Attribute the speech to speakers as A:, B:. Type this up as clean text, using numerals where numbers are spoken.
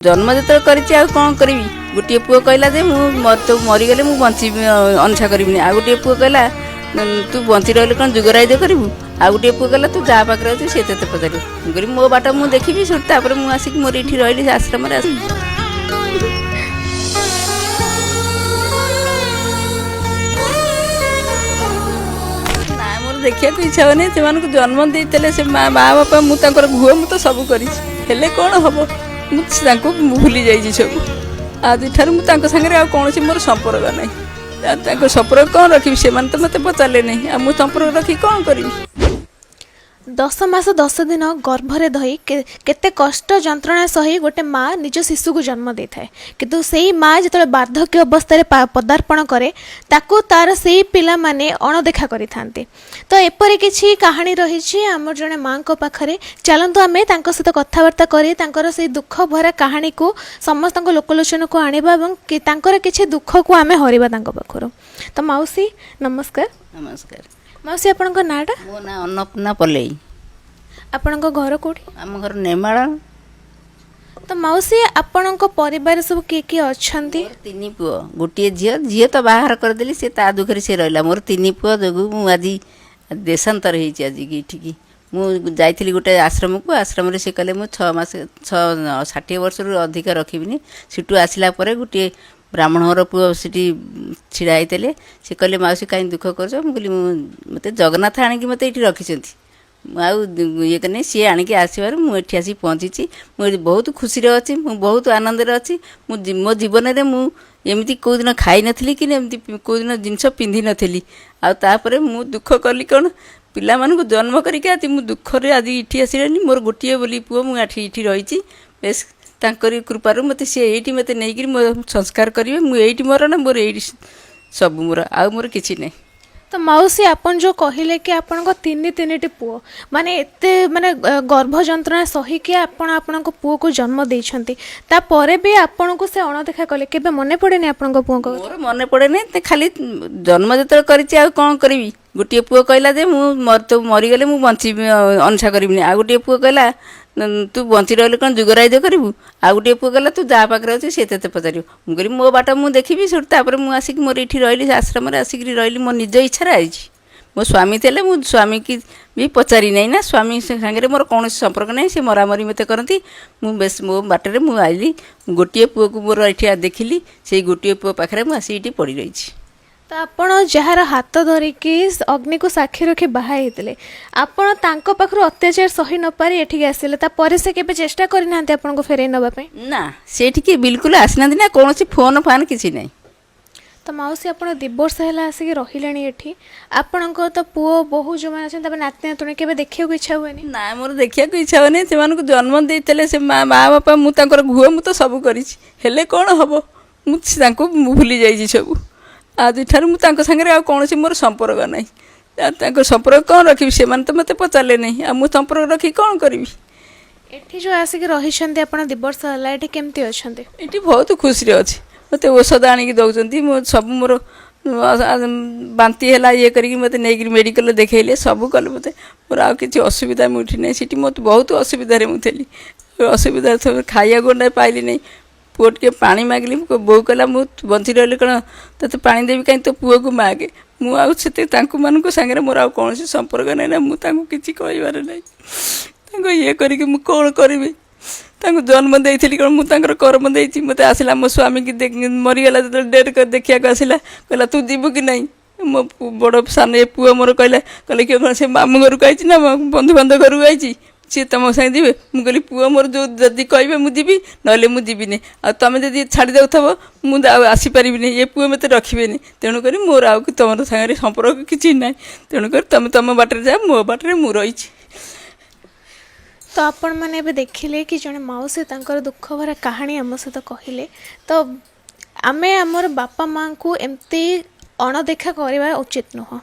A: जन्म जो कौन करी गोटे पुओ कहला जे तो मरीगले मुझे बची अनसा करी आ गोटे पुओ कहला तू बची रही कौन जुगराइद करू आ गोटे पुओ कहला तू जहाँ पाखे अच्छे से ते पचार मुझे मो बाट मुझे देखी तापर मुझे आसिक मोर ये रही आश्रम मोर देखा इच्छा होनी से जन्म देते से माँ बापा मुझे घुह मुझे सब कर कौन हम मुझे भूली जाइए सब आज मुझे सागर कौन मोर संपर्क ना संपर्क कौन रखी से तो मत पचारे नहीं मुझे संपर्क रखी कौन करी
B: 10 मास 10 दिन गर्भरे धई केते कष्ट जंत्रणा सही गोटे माँ निज शिशु को जन्म दे थाए किंतु सेही माँ जो बार्धक्य अवस्था पदार्पण करे ताकू तार से पिला माने अणदेखा करि थांते। तो एपरि किछि कहानी रही आम जड़े माँ को पाखरे चलतु आम सहित कथबार्ता करी तांकर से दुख भरा कहानी को समस्त लोकलोचन को आनिबा एवं तांकर किछि दुख को आम हरिबा तांको पाखरो। तो माउसी नमस्कार।
A: नमस्कार
B: माउसी आपनक नाटा?
A: मो ना अन्नपूर्णा पलई।
B: आपनक घर कोठी?
A: आम घर नेमाल।
B: तो माउसी आपनक परिवार सब किए अछंती?
A: तीन पुओ गोटे झील झील तो बाहर करदेली से ता दुखरे से रहा मोर तीन पुओ जो मुझे देशांतर होगी मुझे जाइली गोटे आश्रम को आश्रम से कहले मुझे 6 मास 60 वर्ष अधिक रखी सीटू आसला गोटे ब्राह्मण घर पुओ से छिड़ा होते से कहले माउसी कहीं दुख कर मुझे मत जगन्नाथ आणिक मत ये रखी ये कने सी आणिक आसबार मुझे आसी पहुँची मुझे बहुत खुशी अच्छी बहुत आनंद अच्छी मो जीवन में मुझे कौ दिन खाई नी कि कौ दिन जिनस पिंधि नी आपर मु दुख कली कौन पिला मानू जन्म करके मुझे दुखरे आज ये आसलानी मोर गोटे बोली पुओ मुझे ये रही बेस तांकरी कृपारू मत सी ये मत नहीं मो संस्कार करेंगे मुझे मोर ना मोर ये सब मोर आ मोर किसी नहीं।
B: तो माउसी आपन जो कहले कि आपन को तीन पुओ माने एते माने गर्भ जंत्रणा सही कि आपन को पुओ को जन्म देछंती ता परे भी आपन को से अणदेखा कले केबे मने पड़े नै आपन को पुओ को?
A: मोर मने पड़े नै खाली जन्म जते करिछि आ कोन करबी गोटे पुओ कहला जे तो मरीगले मुझे बची अनसा करी आ गोटे पुओ कहला तू बची रही कौन जुगराइद करू आ गोटे पुओ कहला तू जहाँ पाखे अच्छे से ते पचार मुझे मो बाट मुझे देखी तापर मुझे आसिक मोर ये रही आश्रम आसिक रही मो निज इच्छा आई मो स्वामी थे मो स्वामी की भी पचारि नहीं ना स्वामी सागर मोर कौन संपर्क नहीं से मरामरी मत करती बेस मो बाटर मुझे आइली गोटे पुओ को मोर ये देखिली से गोटे पुओ पाखे मुझे आसिक ये पड़ रही।
B: तो आपण जार हाथ धरिकी अग्नि को साक्षी रखी बाहा होते आपण तांको पाखरु अत्याचार सही न पारी एठिक आसिले ता परे से केबे चेष्टा करि नांते आपण को फेरै नबा पे?
A: ना सेठिके बिल्कुल आसना ना कौन फोन फान किसी नहीं।
B: तो माउसी आपण दिवर्ष हैला आसिक रहिलानी एठी आपण को तो पुओ बहु जो मान अछन तबे नाती नातुणी केबे देखियो को इच्छा हुएनी?
A: ना मोर देखिया को इच्छा होनी से मानको जन्म देतेले से माँ बापा मु तांकर घुह मु तो सब करिछि हेले कौन हबो मुझे तांको भूली जाइछि सब आज मुझे सागर कौन मोर संपर्क ना संपर्क कौन रखी से तो मत पचारे नहीं आ मुझे संपर्क रखी कौन करी।
B: एठी जो आसिक रहिछन्ते आपण दिवर्ष हला एठी केमती अछन्ते?
A: एठी बहुत खुशी अच्छी मत औषध आनिक दौरान सब मोर बांती है ये करके मत नहीं मेडिकल देखले सब कले मत मोर आ कि असुविधा मुठी नहीं सीटी मत बहुत असुविधा मुझे असुविधा खाया गोंडा पाइली नहीं पुओ टे पा मागिली बो कहला मुझे बची रही कौन तो पानी देवी कहीं तो पुओ को मागे मुझे मानक सागर मोर कौन संपर्क नहीं ना मुझे किसी कहबार नहीं ये करके मुझे कौन करी जन्म देती कौन मुझे कर्म देती मत आसला मो स्वामी की मरीगला जो डेट कर देखा आसला कहला तू जीवु कि नहीं मो बड़ सान ये पुओ मोर कहला कहले कि कौन से मामू घर को आई ना बंधु बांधव घर को आई सी तुम सागे जी मुझे कहली पुओ मोर जो जदि कहे मुझे ना मुझे आ तुम जब छाड़ी देव मुझे आसपारि ये पुओ मत रखे तेणुक मोर आउ तुम सागर संपर्क किसी ना तेणुक तुम तुम बाटर जा मो बाटर मु रही।
B: तो आपण मैंने देखिले कि जड़े माउसी तांकर दुख भरा कहानी आम सहित कहले तो आमे आमर बापा माँ को एमती अणदेखा करवा उचित नुह।